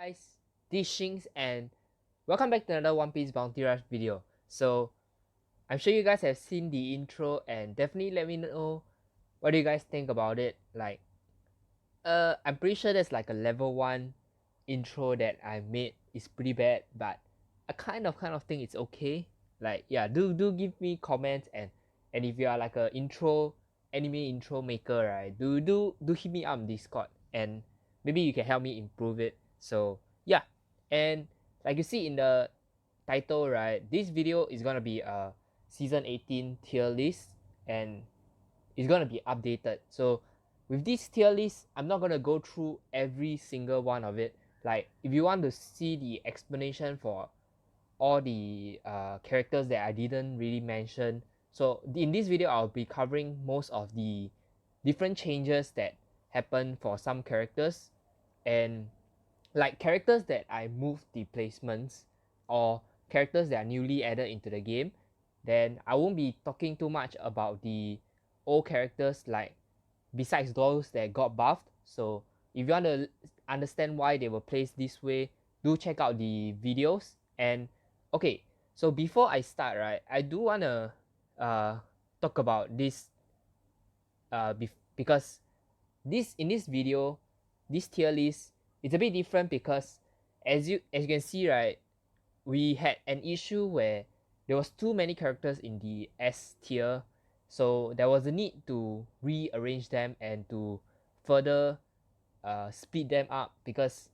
Guys, this Shinx and welcome back to another One Piece Bounty Rush video. So I'm sure you guys have seen the intro and definitely let me know what do you guys think about it. Like I'm pretty sure there's like a level 1 intro that I made is pretty bad, but I kind of think it's okay. Like yeah, do give me comments and if you are like a anime intro maker, right? Do hit me up on Discord and maybe you can help me improve it. So yeah, and like you see in the title, right? This video is gonna be a season 18 tier list and it's gonna be updated. So with this tier list, I'm not gonna go through every single one of it. Like if you want to see the explanation for all the characters that I didn't really mention, so in this video I'll be covering most of the different changes that happen for some characters, and like characters that I moved the placements or characters that are newly added into the game. Then I won't be talking too much about the old characters, like besides those that got buffed. So if you want to understand why they were placed this way, do check out the videos. And okay, so before I start, right, I do want to talk about this because in this video, this tier list is a bit different because as you can see, right, we had an issue where there was too many characters in the S tier, so there was a need to rearrange them and to further speed them up, because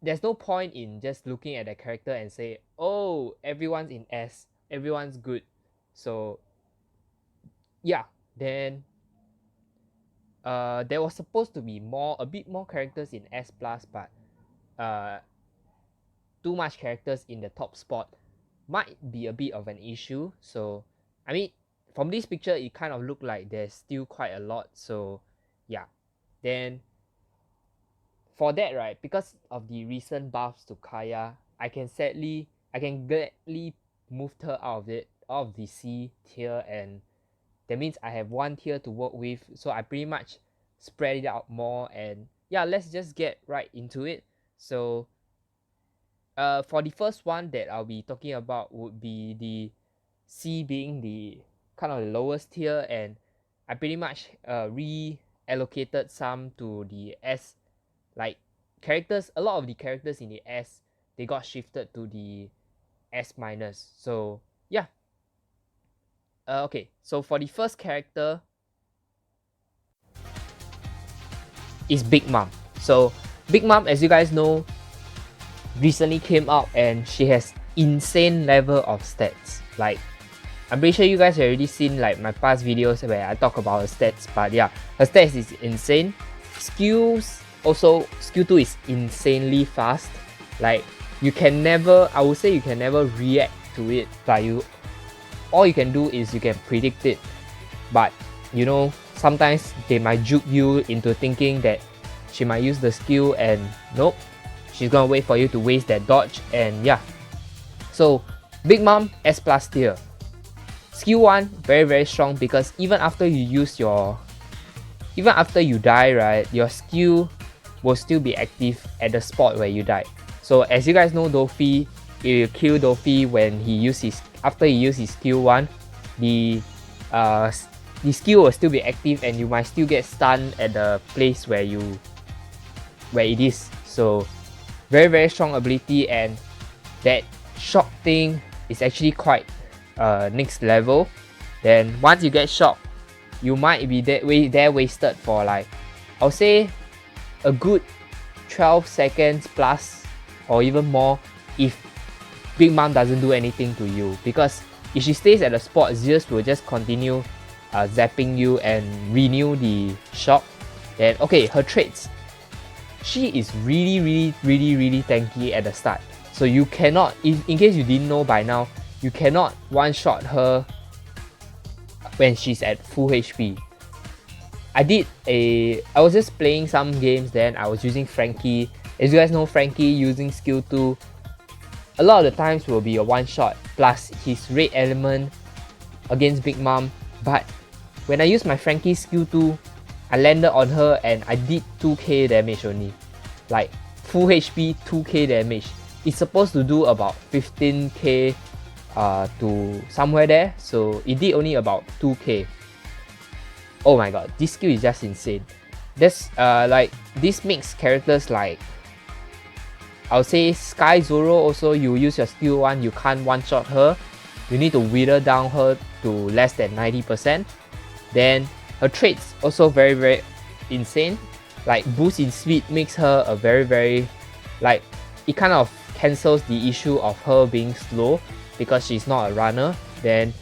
there's no point in just looking at the character and say, oh, everyone's in S, everyone's good. So yeah, then there was supposed to be a bit more characters in S plus, but uh too much characters in the top spot might be a bit of an issue. So I mean, from this picture it kind of looked like there's still quite a lot. So yeah, then for that, right, because of the recent buffs to Kaya, I can gladly move her out of the C tier, and that means I have one tier to work with. So I pretty much spread it out more, and yeah, let's just get right into it. So for the first one that I'll be talking about would be the C being the kind of the lowest tier, and I pretty much reallocated some to the S. Like characters, a lot of the characters in the S, they got shifted to the S minus. So yeah. Okay, so for the first character is Big Mom. So Big Mom, as you guys know, recently came out and she has insane level of stats. Like I'm pretty sure you guys have already seen like my past videos where I talk about her stats, but yeah, her stats is insane. Skills also, skill 2 is insanely fast. Like I would say you can never react to it. Like all you can do is you can predict it, but you know, sometimes they might juke you into thinking that she might use the skill, and nope, she's gonna wait for you to waste that dodge. And yeah, so Big Mom S plus tier. Skill 1 very strong, because even after you die, right, your skill will still be active at the spot where you die. So as you guys know, Doffy, if you kill Doffy when after he used his skill 1, the skill will still be active and you might still get stunned at the place where it is. So very strong ability, and that shock thing is actually quite next level. Then once you get shocked, you might be there wasted for like, I'll say a good 12 seconds plus or even more if Big Mom doesn't do anything to you, because if she stays at the spot, Zeus will just continue zapping you and renew the shock. Then okay, her traits, she is really tanky at the start. So you cannot, in case you didn't know by now, you cannot one-shot her when she's at full HP. I was just playing some games, then I was using Franky. As you guys know, Franky using skill 2 a lot of the times will be a one-shot plus his red element against Big Mom. But when I used my Franky skill 2, I landed on her and I did 2k damage only. Like full HP 2k damage. It's supposed to do about 15k to somewhere there, so it did only about 2k. Oh my god, this skill is just insane. That's like, this makes characters like, I would say Sky Zoro also, you use your skill 1, you can't one-shot her. You need to wither down her to less than 90%. Then her traits also very insane. Like boost in speed makes her a very, like, it kind of cancels the issue of her being slow because she's not a runner. Then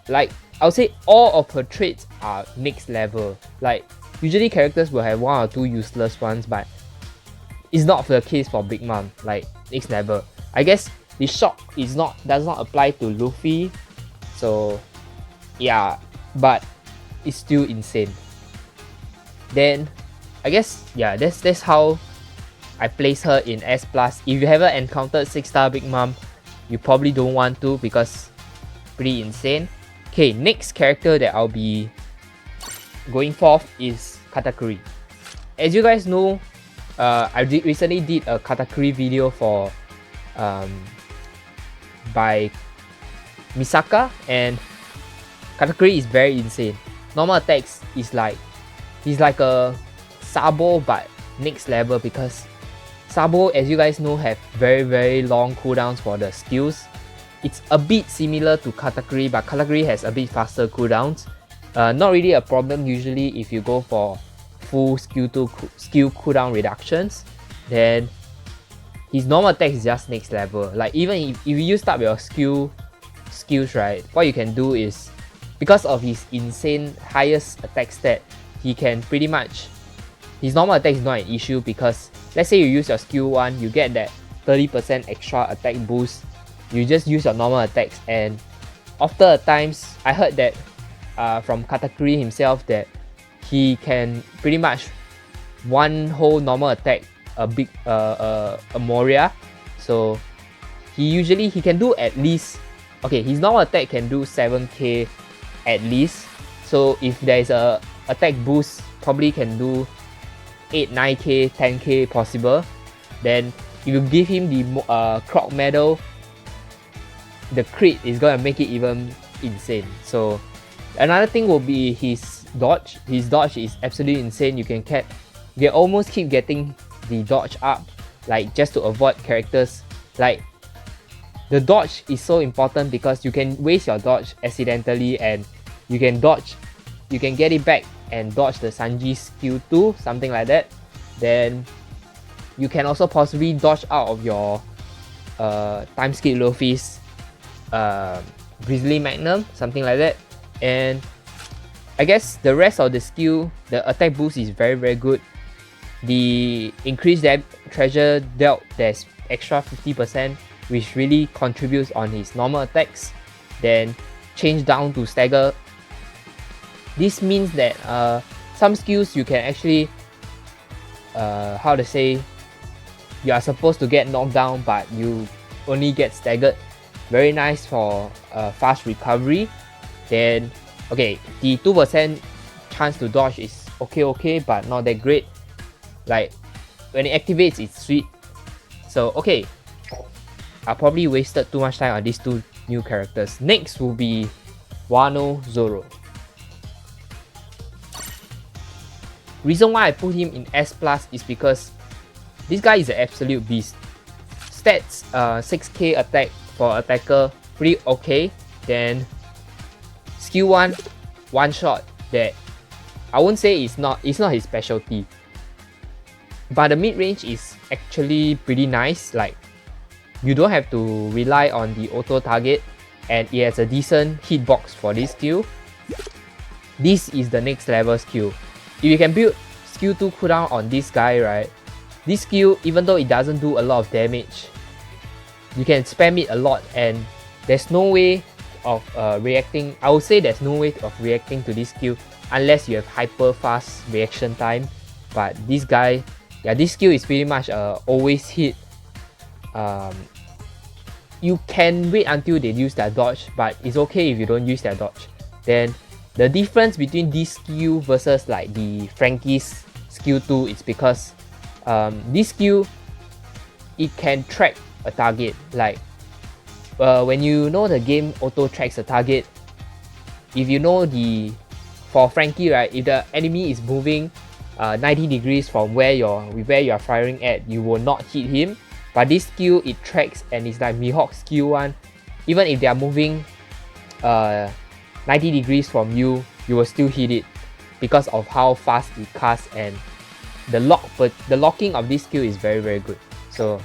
like, I would say all of her traits are next level. Like usually characters will have 1 or 2 useless ones, but it's not the case for Big Mom, like next level. I guess the shock does not apply to Luffy, so yeah, but it's still insane. Then I guess yeah, that's how I place her in S+. If you haven't encountered 6-star Big Mom, you probably don't want to because pretty insane. Okay, next character that I'll be going for is Katakuri. As you guys know, I recently did a Katakuri video for by Misaka, and Katakuri is very insane. Normal attacks is like, he's like a Sabo but next level, because Sabo, as you guys know, have very long cooldowns for the skills. It's a bit similar to Katakuri, but Katakuri has a bit faster cooldowns. Not really a problem usually if you go for full skill cooldown reductions. Then his normal attack is just next level. Like even if you use up your skills, right, what you can do is, because of his insane highest attack stat, he can pretty much, his normal attack is not an issue, because let's say you use your skill 1, you get that 30% extra attack boost. You just use your normal attacks, and after at times, I heard that from Katakuri himself that he can pretty much one whole normal attack a Moria. So he can do at least, okay, his normal attack can do 7k at least. So if there is a attack boost, probably can do 8, 9k, 10k possible. Then if you give him the Croc medal, the crit is gonna make it even insane. So another thing will be his dodge. His dodge is absolutely insane. You can almost keep getting the dodge up, like just to avoid characters. Like the dodge is so important because you can waste your dodge accidentally and you can get it back and dodge the Sanji's skill 2, something like that. Then you can also possibly dodge out of your Timeskip Luffy's Grizzly Magnum, something like that. And I guess the rest of the skill, the attack boost is very good. The increased treasure dealt, there's extra 50%, which really contributes on his normal attacks. Then change down to stagger. This means that some skills you can actually, how to say, you are supposed to get knocked down, but you only get staggered. Very nice for fast recovery. Then okay, the 2% chance to dodge is okay, but not that great. Like when it activates, it's sweet. So okay, I probably wasted too much time on these 2 new characters. Next will be Wano Zoro. Reason why I put him in S+ is because this guy is an absolute beast. Stats 6k attack for attacker, pretty okay. Then skill 1, one shot, that I won't say it's not his specialty, but the mid range is actually pretty nice. Like you don't have to rely on the auto target, and it has a decent hitbox for this skill. This is the next level skill. If you can build skill 2 cooldown on this guy, right, this skill, even though it doesn't do a lot of damage, you can spam it a lot, and there's no way of reacting. I would say there's no way of reacting to this skill unless you have hyper fast reaction time. But this guy, yeah, this skill is pretty much always hit. You can wait until they use their dodge, but it's okay if you don't use their dodge. Then the difference between this skill versus like the Franky's skill 2 is because this skill, it can track a target. Like when you know the game auto tracks a target, if you know for Franky, right, if the enemy is moving 90 degrees from where you're firing at, you will not hit him. But this skill, it tracks, and it's like Mihawk's skill one. Even if they are moving 90 degrees from you, you will still hit it because of how fast it casts, and the locking of this skill is very, very good. So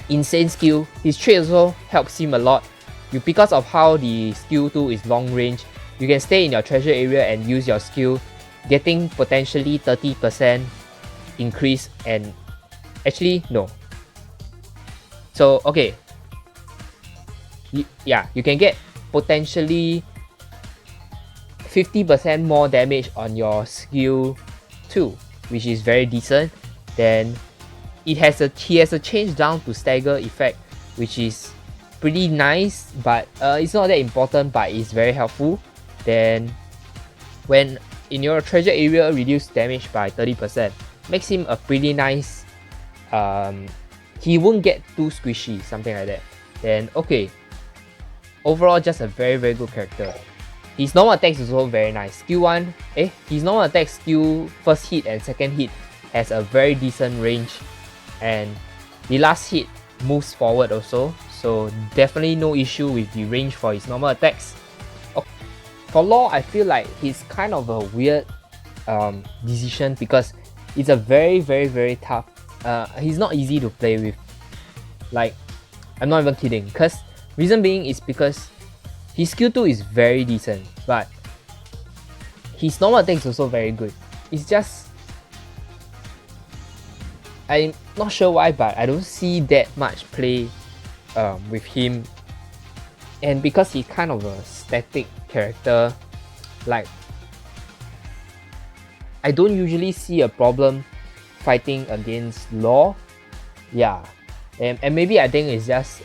insane skill. His trait also helps him a lot. Because of how the skill 2 is long range, you can stay in your treasure area and use your skill, getting potentially 30% increase, and actually no. So okay, you can get potentially 50% more damage on your skill 2, which is very decent. Then he has a change down to stagger effect, which is pretty nice, but it's not that important, but it's very helpful. Then when in your treasure area, reduce damage by 30%, makes him a pretty nice, he won't get too squishy, something like that. Then okay, overall just a very, very good character. His normal attacks is also very nice. Skill 1, his normal attack skill first hit and second hit has a very decent range, and the last hit moves forward also, so definitely no issue with the range for his normal attacks. For Law, I feel like he's kind of a weird decision because it's a very, very, very tough. He's not easy to play with. Like, I'm not even kidding. Because reason being is because his skill 2 is very decent, but his normal attack is also very good. It's just, I'm not sure why, but I don't see that much play with him. And because he's kind of a static character, like, I don't usually see a problem fighting against Law. Yeah, and maybe I think it's just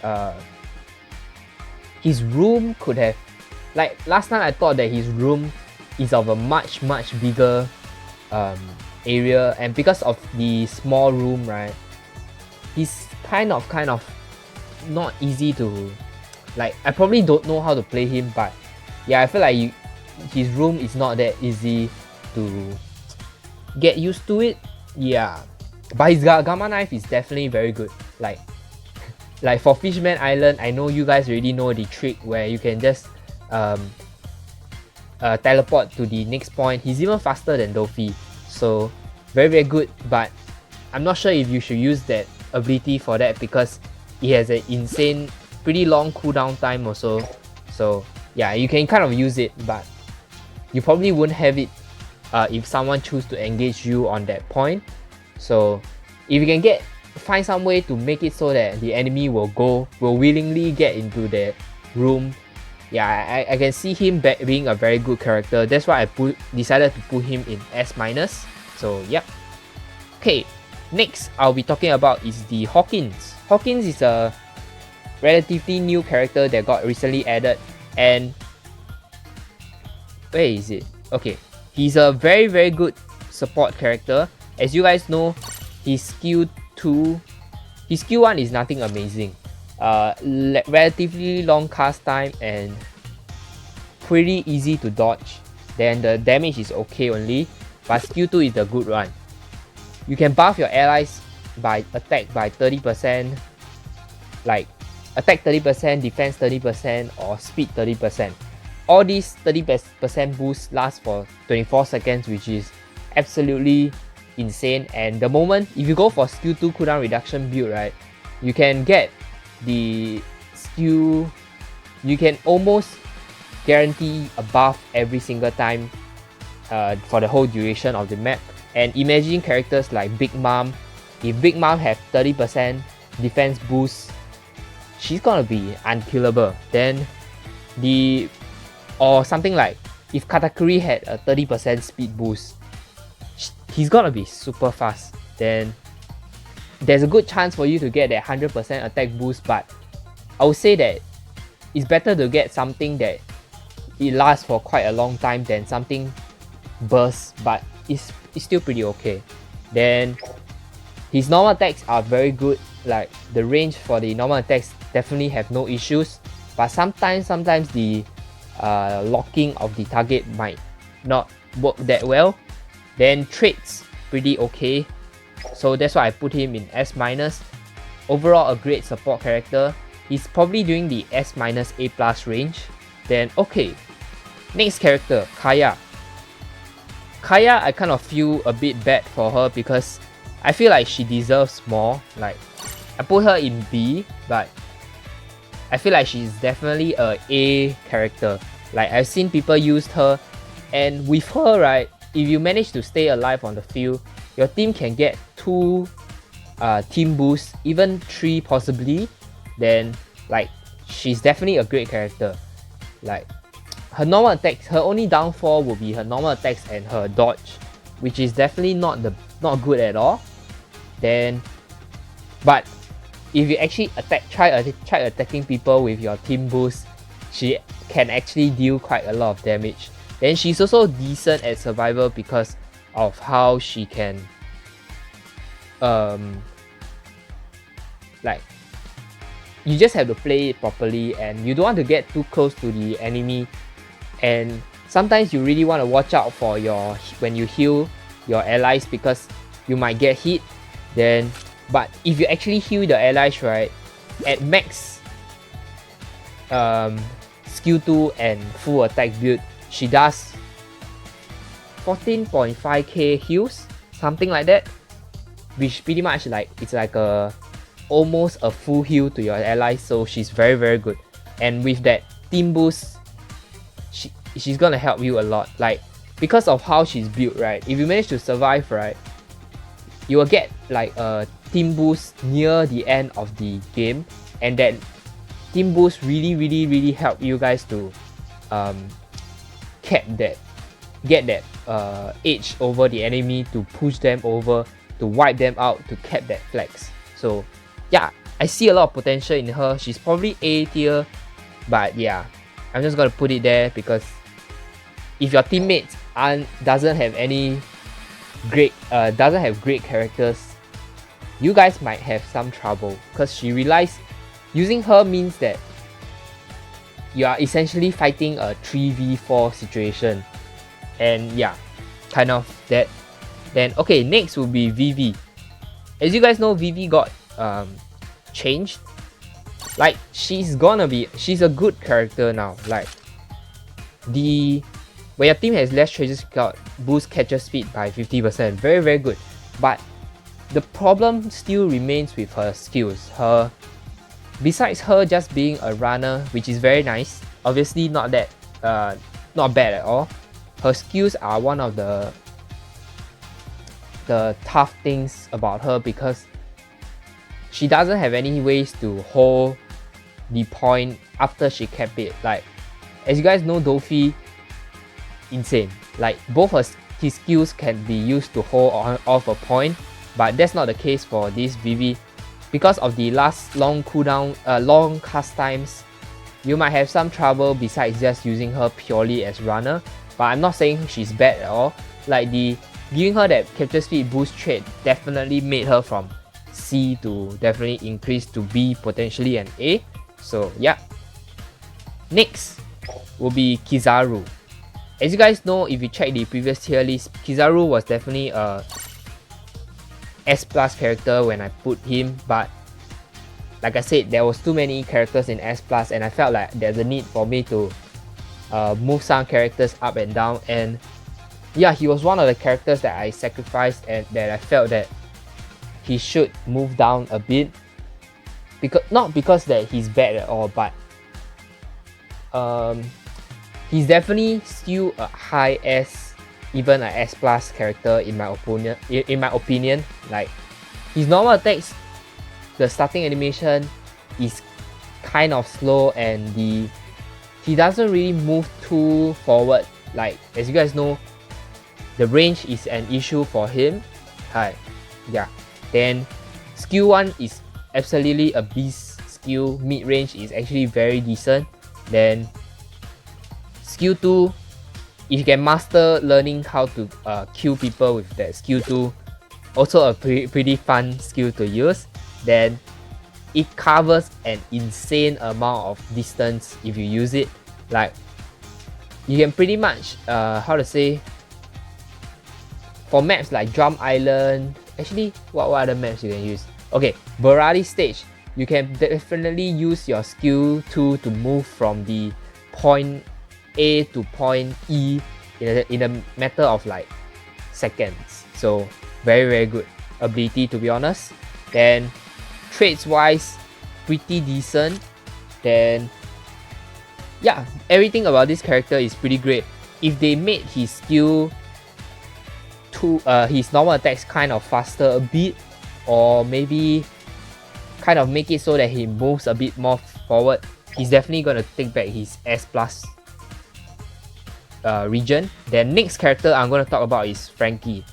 his room could have, like, last time I thought that his room is of a much bigger area, and because of the small room, right, he's kind of not easy to, like, I probably don't know how to play him, but yeah, I feel like his room is not that easy to get used to it. Yeah, but his Gamma Knife is definitely very good. Like for Fishman Island, I know you guys already know the trick where you can just teleport to the next point. He's even faster than Luffy, so very, very good. But I'm not sure if you should use that ability for that because it has an insane, pretty long cooldown time also. So yeah, you can kind of use it, but you probably wouldn't have it if someone choose to engage you on that point. So if you can find some way to make it so that the enemy will willingly get into the room, yeah, I can see him being a very good character. That's why I decided to put him in S-. So yep. Okay, next I'll be talking about is the Hawkins. Hawkins is a relatively new character that got recently added, and where is it? Okay, he's a very, very good support character. As you guys know, his skill 1 is nothing amazing. Relatively long cast time and pretty easy to dodge. Then the damage is okay only, but skill 2 is the good one. You can buff your allies by attack by 30%, like attack 30%, defense 30%, or speed 30%. All these 30% boosts last for 24 seconds, which is absolutely insane. And the moment, if you go for skill 2 cooldown reduction build, right, you can get the skill, you can almost guarantee a buff every single time for the whole duration of the map. And imagine characters like Big Mom. If Big Mom have 30% defense boost, she's gonna be unkillable. Then or something like if Katakuri had a 30% speed boost, he's gonna be super fast. Then there's a good chance for you to get that 100% attack boost, but I would say that it's better to get something that it lasts for quite a long time than something bursts, but it's still pretty okay. Then His normal attacks are very good, like the range for the normal attacks definitely have no issues, but sometimes the locking of the target might not work that well. Then traits pretty okay, so that's why I put him in S-. Overall a great support character. He's probably doing the S-, A+ range. Then okay, next character, Kaya. Kaya, I kind of feel a bit bad for her because I feel like she deserves more. Like, I put her in B, but I feel like she's definitely a A character. Like, I've seen people use her, and with her, right, if you manage to stay alive on the field, your team can get 2 team boosts, even 3 possibly. Then, like, she's definitely a great character. Like, her normal attacks, her only downfall will be her normal attacks and her dodge, which is definitely not good at all. Then, but if you actually try attacking people with your team boost, she can actually deal quite a lot of damage. Then she's also decent at survival because of how she can like, you just have to play it properly and you don't want to get too close to the enemy, and sometimes you really want to watch out for when you heal your allies because you might get hit. Then, but if you actually heal the allies, right, at max skill 2 and full attack build, she does 14.5k heals, something like that, which pretty much like it's like almost a full heal to your allies. So she's very, very good, and with that team boost, she's gonna help you a lot. Like, because of how she's built, right, if you manage to survive, right, you will get like a team boost near the end of the game, and that team boost really help you guys to get that edge over the enemy, to push them over, to wipe them out, to cap that flex. So yeah, I see a lot of potential in her. She's probably A tier, but yeah, I'm just gonna put it there because if your teammates doesn't have great characters, you guys might have some trouble, because using her means that you are essentially fighting a 3v4 situation, and yeah, kind of that. Then okay, next will be Vivi. As you guys know, Vivi got changed. Like, she's a good character now. Like, when your team has less treasure scout, boost catcher speed by 50%. Very, very good. But the problem still remains with her skills. Besides her just being a runner, which is very nice, obviously not bad at all. Her skills are one of the tough things about her, because she doesn't have any ways to hold the point after she cap it. Like, as you guys know, Dofi, insane. Like, both his skills can be used to hold off a point, but that's not the case for this Vivi. Because of the last long cooldown, long cast times, you might have some trouble besides just using her purely as runner. But I'm not saying she's bad at all. Like, giving her that capture speed boost trait definitely made her from C to definitely increase to B, potentially an A. So yeah. Next will be Kizaru. As you guys know, if you check the previous tier list, Kizaru was definitely a S+ character when I put him, but like I said, there was too many characters in S+, and I felt like there's a need for me to move some characters up and down. And yeah, he was one of the characters that I sacrificed and that I felt that he should move down a bit. Not because that he's bad at all, but he's definitely still a high S, even an S+ character in my opinion. Like, his normal attacks, the starting animation is kind of slow, and he doesn't really move too forward. Like, as you guys know, the range is an issue for him. Yeah. Then skill 1 is absolutely a beast skill. Mid range is actually very decent. Then skill 2, if you can master learning how to kill people with that skill 2, also a pretty fun skill to use. Then it covers an insane amount of distance if you use it. Like, you can pretty much how to say, for maps like Drum Island, actually what other maps you can use? Okay, Barati stage, you can definitely use your skill 2 to move from the point A to point E in a matter of like seconds. So very good ability, to be honest. Then traits wise, pretty decent. Then yeah, everything about this character is pretty great. If they made his skill to his normal attacks kind of faster a bit, or maybe kind of make it so that he moves a bit more forward, he's definitely gonna take back his S plus region. Then next character I'm gonna talk about is Franky.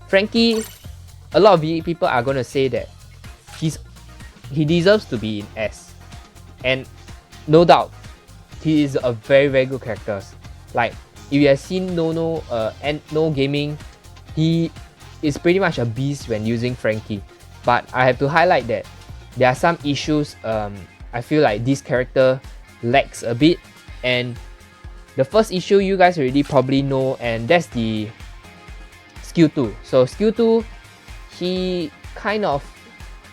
Franky, a lot of people are gonna say that he deserves to be in S, and no doubt he is a very good character. Like, if you have seen and No Gaming, he is pretty much a beast when using Franky. But I have to highlight that there are some issues I feel like this character lacks a bit. And the first issue you guys already probably know, and that's the skill 2. So skill 2, he kind of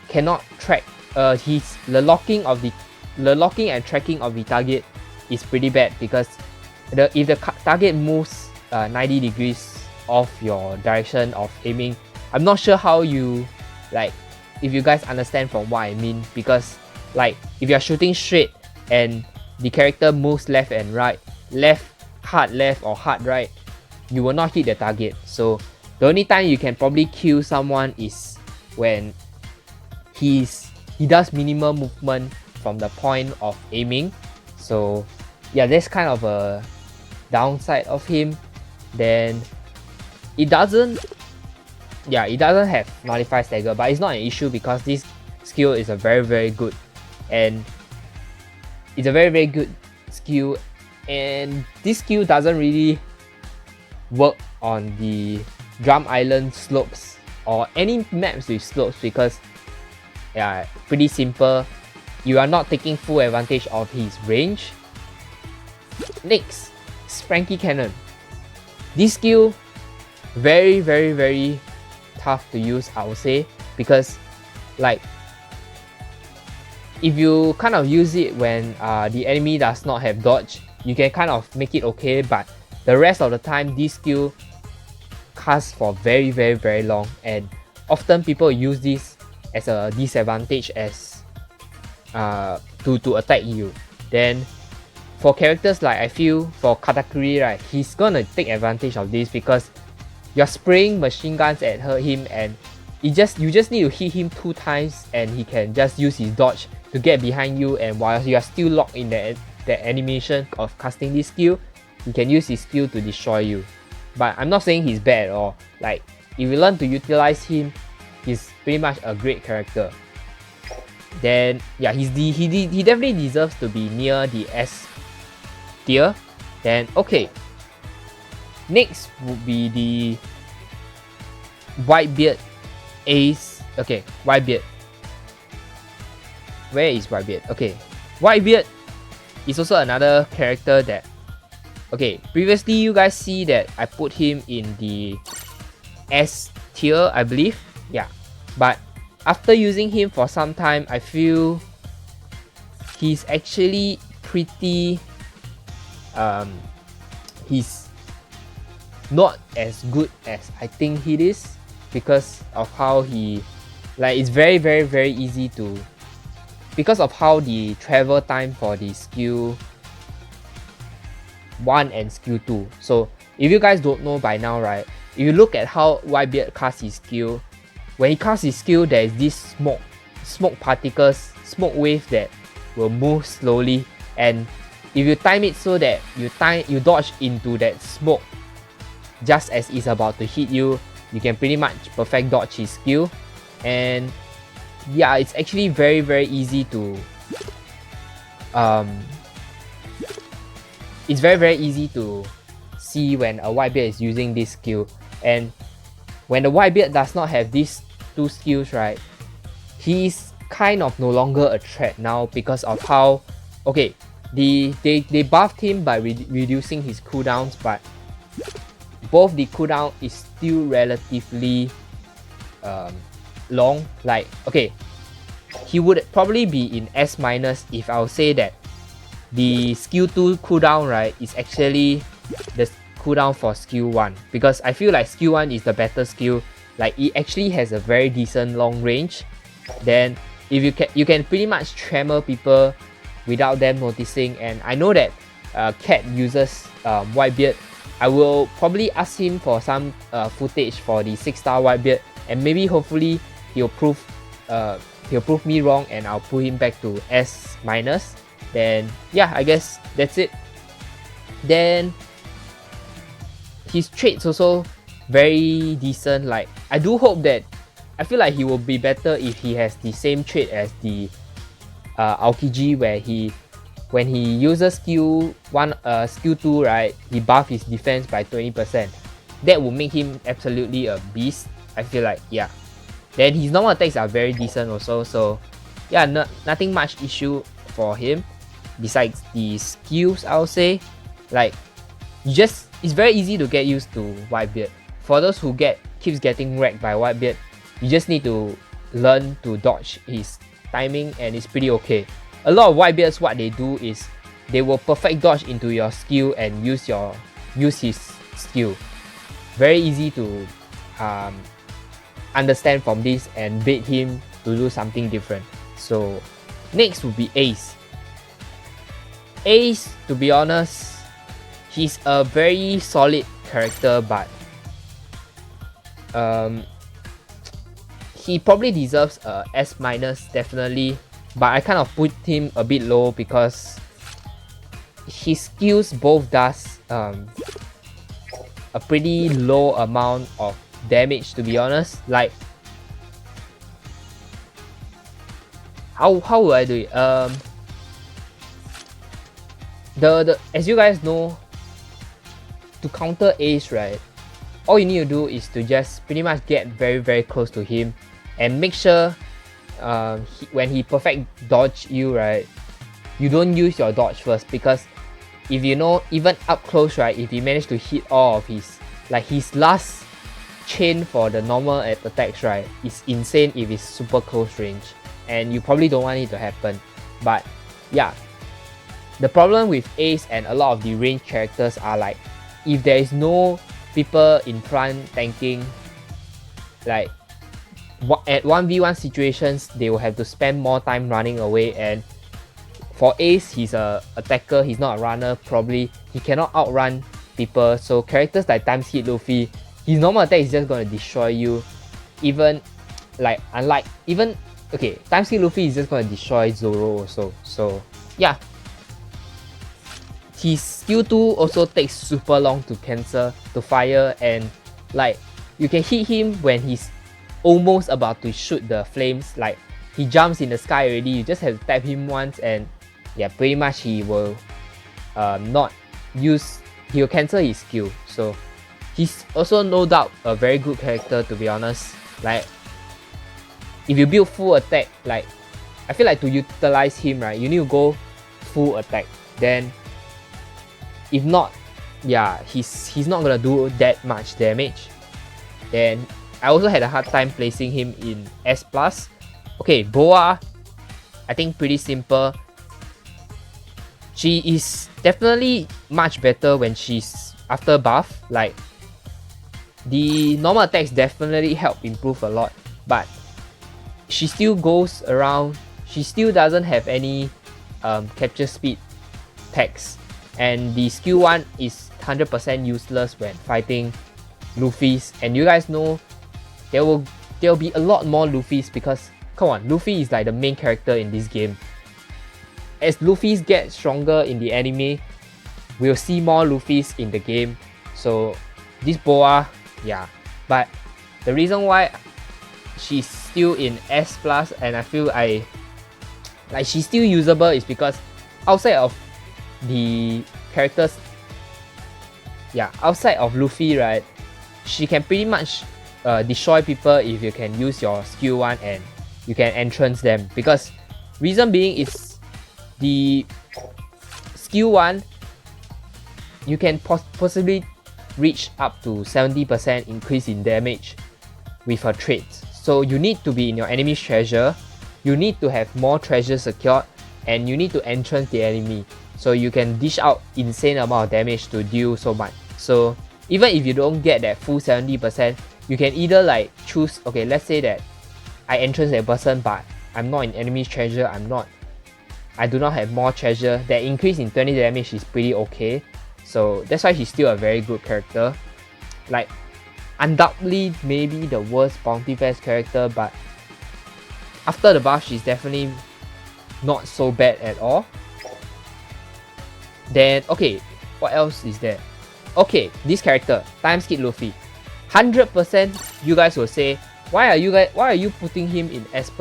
cannot track. The locking and tracking of the target is pretty bad, because if the target moves 90 degrees off your direction of aiming, I'm not sure how you, like, if you guys understand from what I mean, because like if you're shooting straight and the character moves left and right, hard left or hard right, you will not hit the target. So the only time you can probably kill someone is when he does minimal movement from the point of aiming. So yeah, that's kind of a downside of him. Then it doesn't have nullify stagger, but it's not an issue because this skill is a very good, and it's a very good skill, and this skill doesn't really work on the Drum Island slopes or any maps with slopes, because yeah, pretty simple, you are not taking full advantage of his range. Next, Franky Cannon. This skill very tough to use, I would say, because like if you kind of use it when the enemy does not have dodge, you can kind of make it okay, but the rest of the time this skill casts for very long, and often people use this as a disadvantage as to attack you. Then for characters like, I feel for Katakuri, right, he's gonna take advantage of this, because you're spraying machine guns at him, and you just need to hit him 2 times and he can just use his dodge to get behind you, and while you are still locked in the animation of casting this skill, he can use his skill to destroy you. But I'm not saying he's bad, or like, if you learn to utilize him, he's pretty much a great character. Then yeah, he definitely deserves to be near the S tier. Then okay, next would be the Whitebeard Ace. Okay, Whitebeard. Where is Whitebeard? Okay, Whitebeard is also another character that, okay, previously you guys see that I put him in the S tier, I believe. Yeah, but after using him for some time, I feel he's actually pretty he's not as good as I think he is, because of how he, like, it's very easy to, because of how the travel time for the skill 1 and skill 2. So if you guys don't know by now, right, if you look at how Whitebeard casts his skill, when he casts his skill, there is this smoke particles, smoke wave that will move slowly, and if you time it so that you dodge into that smoke just as it's about to hit you, you can pretty much perfect dodge his skill. And yeah, it's actually very easy to it's very easy to see when a Whitebeard is using this skill. And when the Whitebeard does not have these two skills, right, he's kind of no longer a threat now because of how, okay, they buffed him by reducing his cooldowns, but both the cooldown is still relatively long. Like, okay, he would probably be in S- if I'll say that the skill 2 cooldown, right, is actually the cooldown for skill 1, because I feel like skill 1 is the better skill. Like, it actually has a very decent long range. Then if you can pretty much tremor people without them noticing. And I know that Cat uses Whitebeard. I will probably ask him for some footage for the 6-star Whitebeard, and maybe hopefully he'll prove me wrong and I'll pull him back to S-. Then yeah, I guess that's it. Then his traits also very decent. Like, I do hope that, I feel like he will be better if he has the same trait as the Aokiji, where when he uses skill 2, right, he buff his defense by 20%. That will make him absolutely a beast, I feel like. Yeah. Then his normal attacks are very decent also, so yeah, nothing much issue for him besides the skills, I would say. Like, it's very easy to get used to Whitebeard. For those who keeps getting wrecked by Whitebeard, you just need to learn to dodge his timing, and it's pretty okay. A lot of Whitebeards, what they do is they will perfect dodge into your skill and use his skill. Very easy to understand from this and bait him to do something different. So next would be Ace. Ace, to be honest, he's a very solid character, but he probably deserves a S-, definitely, but I kind of put him a bit low because his skills both does a pretty low amount of damage, to be honest. Like, how would I do it? As you guys know, to counter Ace, right, all you need to do is to just pretty much get very, very close to him and make sure when he perfect dodge you, right, you don't use your dodge first, because if you know, even up close, right, if he managed to hit all of his last chain for the normal attacks, right, is insane if it's super close range, and you probably don't want it to happen. But yeah, the problem with Ace and a lot of the ranged characters are, like, if there is no people in front tanking, like at 1v1 situations, they will have to spend more time running away. And for Ace, he's a attacker, he's not a runner. Probably he cannot outrun people. So characters like Timeskip Luffy, his normal attack is just gonna destroy you. Even like, unlike even okay, Timeskip Luffy is just gonna destroy Zoro also. So yeah, his skill 2 also takes super long to cancel, to fire, and like, you can hit him when he's almost about to shoot the flames. Like, he jumps in the sky already, you just have to tap him once, and yeah, pretty much he will he'll cancel his skill. So he's also no doubt a very good character, to be honest. Like, if you build full attack, like, I feel like to utilize him, right, you need to go full attack. Then if not, yeah, he's not gonna do that much damage. Then I also had a hard time placing him in S+. Okay, Boa, I think pretty simple. She is definitely much better when she's after buff. Like, the normal attacks definitely help improve a lot, but she still goes around, she still doesn't have any capture speed tags, and the skill 1 is 100% useless when fighting Luffy's. And you guys know there'll be a lot more Luffy's, because come on, Luffy is like the main character in this game. As Luffy's get stronger in the anime, we'll see more Luffy's in the game. So this Boa, yeah, but the reason why she's still in S+, and I feel like she's still usable, is because outside of the characters, yeah, outside of Luffy, right, she can pretty much destroy people if you can use your skill 1 and you can entrance them, because reason being is the skill 1 you can possibly reach up to 70% increase in damage with her traits. So you need to be in your enemy's treasure, you need to have more treasure secured, and you need to entrance the enemy so you can dish out insane amount of damage to deal so much. So even if you don't get that full 70%, you can either like choose, okay, let's say that I entrance a person but I'm not in enemy's treasure, I do not have more treasure, that increase in 20 damage is pretty okay. So that's why she's still a very good character. Like, undoubtedly maybe the worst Bounty Fest character, but after the buff she's definitely not so bad at all. Then okay, what else is there? Okay, this character, Timeskip Luffy. 100% you guys will say, why are you putting him in S+?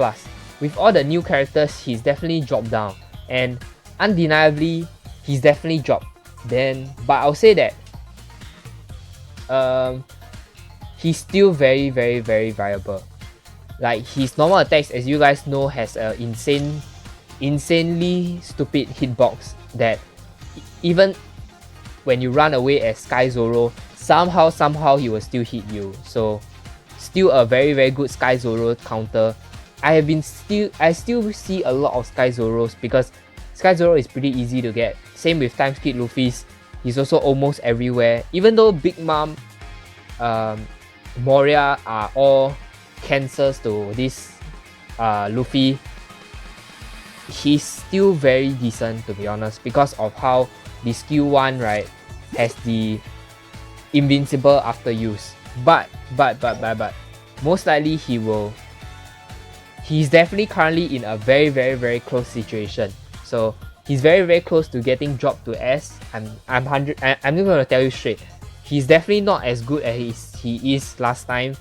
With all the new characters, he's definitely dropped down. And undeniably, he's definitely dropped. But I'll say that he's still very viable. Like, his normal attacks, as you guys know, has a insanely stupid hitbox that even when you run away as Sky Zoro, somehow he will still hit you. So still a very good Sky Zoro counter. I still see a lot of Sky Zoros because Sky Zoro is pretty easy to get. Same with Timeskip Luffy's, he's also almost everywhere. Even though Big Mom, Moria are all cancers to this Luffy, he's still very decent, to be honest, because of how the skill 1, right, has the invincible after use. But most likely he's definitely currently in a very close situation. So he's very close to getting dropped to S. I'm just gonna tell you straight, he's definitely not as good as he is last time.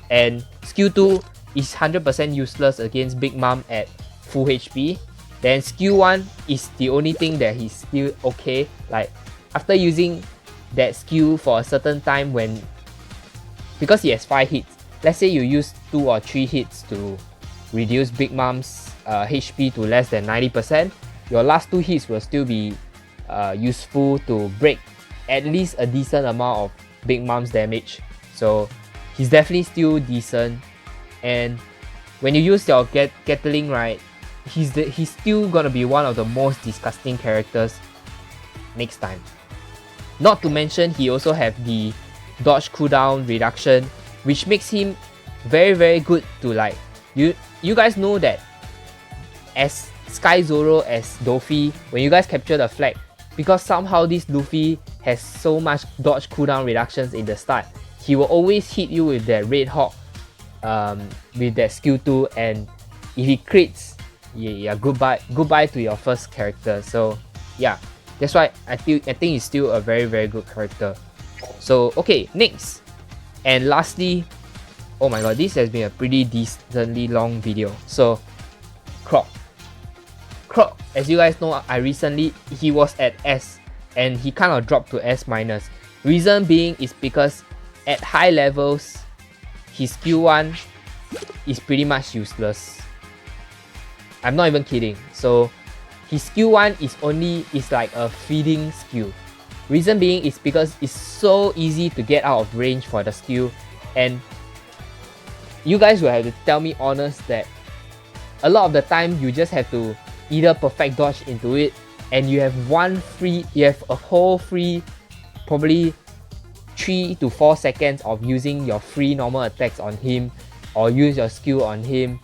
And skill 2 is 100% useless against Big Mom at full HP. Then skill 1 is the only thing that he's still okay. Like, after using that skill for a certain time, because he has 5 hits, let's say you use 2 or 3 hits to reduce Big Mom's HP to less than 90%, your last 2 hits will still be useful to break at least a decent amount of Big Mom's damage. So he's definitely still decent. And when you use your Gatling, right, he's still gonna be one of the most disgusting characters next time. Not to mention, he also have the dodge cooldown reduction, which makes him very good to, like, you guys know that as Sky Zoro, as Luffy, when you guys capture the flag, because somehow this Luffy has so much dodge cooldown reductions in the start, he will always hit you with that Red Hawk, with that skill 2, and if he crits, yeah, goodbye to your first character. So yeah, that's why I think he's still a very good character. So okay, next and lastly, oh my god, this has been a pretty decently long video. So Croc, as you guys know, he was at S and he kind of dropped to S-. Reason being is because at high levels, his skill 1 is pretty much useless. I'm not even kidding. So his skill 1 is like a feeding skill. Reason being is because it's so easy to get out of range for the skill, and you guys will have to tell me honest that a lot of the time you just have to either perfect dodge into it, and you have a whole free probably 3 to 4 seconds of using your free normal attacks on him or use your skill on him.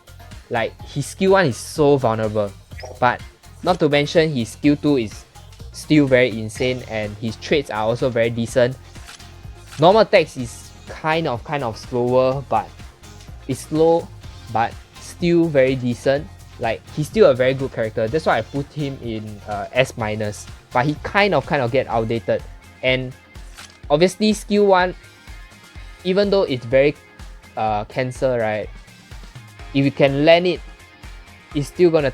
Like, his skill 1 is so vulnerable, but not to mention his skill 2 is still very insane and his traits are also very decent. Normal attacks is kind of slower, but it's slow but still very decent. Like, he's still a very good character. That's why I put him in S-, but he kind of get outdated. And obviously skill 1, even though it's very cancer, right, if you can land it, it's still gonna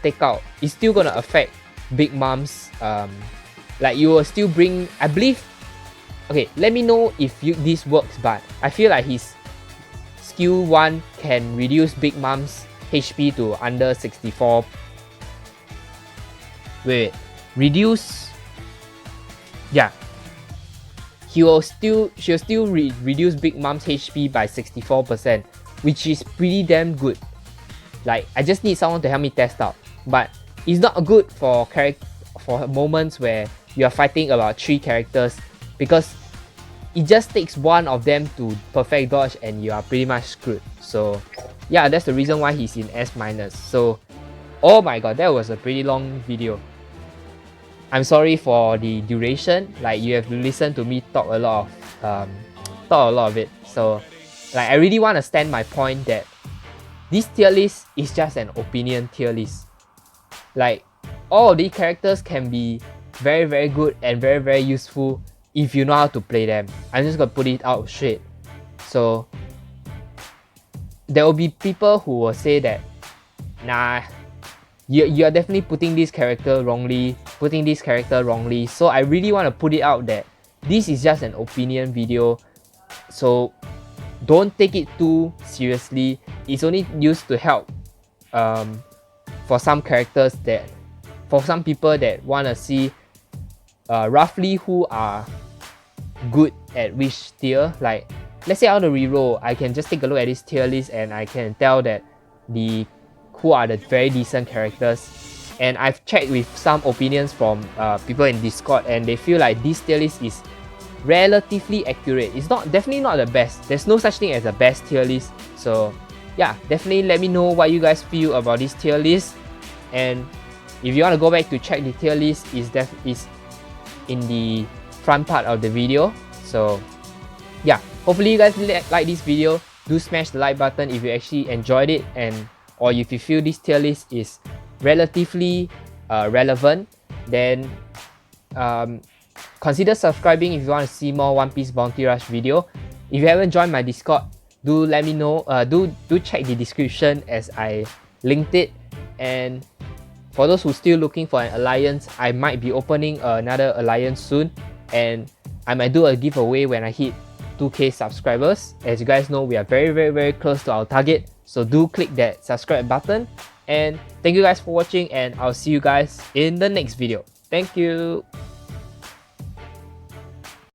affect Big Mom's like, you will still bring, I believe, okay, let me know if this works, but I feel like his skill 1 can reduce Big Mom's HP to under 64. Wait, reduce? Yeah. She'll still reduce Big Mom's HP by 64%, which is pretty damn good. Like, I just need someone to help me test out. But it's not good for moments where you are fighting about 3 characters, because it just takes one of them to perfect dodge and you are pretty much screwed. So yeah, that's the reason why he's in S-. So oh my god, that was a pretty long video. I'm sorry for the duration. Like, you have to listen to me talk a lot of it. So like, I really want to stand my point that this tier list is just an opinion tier list. Like, all of these characters can be very, very good and very, very useful if you know how to play them. I'm just gonna put it out straight. So there will be people who will say that, nah, you are definitely putting this character wrongly. So I really want to put it out that this is just an opinion video. So don't take it too seriously. It's only used to help for some characters, that for some people that want to see roughly who are good at which tier. Like, let's say I want to reroll, I can just take a look at this tier list and I can tell that who are the very decent characters. And I've checked with some opinions from people in Discord, and they feel like this tier list is relatively accurate. It's definitely not the best. There's no such thing as a best tier list. So yeah, definitely let me know what you guys feel about this tier list. And if you want to go back to check the tier list, is in the front part of the video. So yeah, hopefully you guys like this video. Do smash the like button if you actually enjoyed it, or if you feel this tier list is relatively relevant. Then consider subscribing if you want to see more One Piece Bounty Rush video. If you haven't joined my Discord, do let me know. Do check the description as I linked it. And for those who still looking for an alliance, I might be opening another alliance soon, and I might do a giveaway when I hit 2k subscribers. As you guys know, we are very, very, very close to our target. So do click that subscribe button. And thank you guys for watching, and I'll see you guys in the next video. Thank you.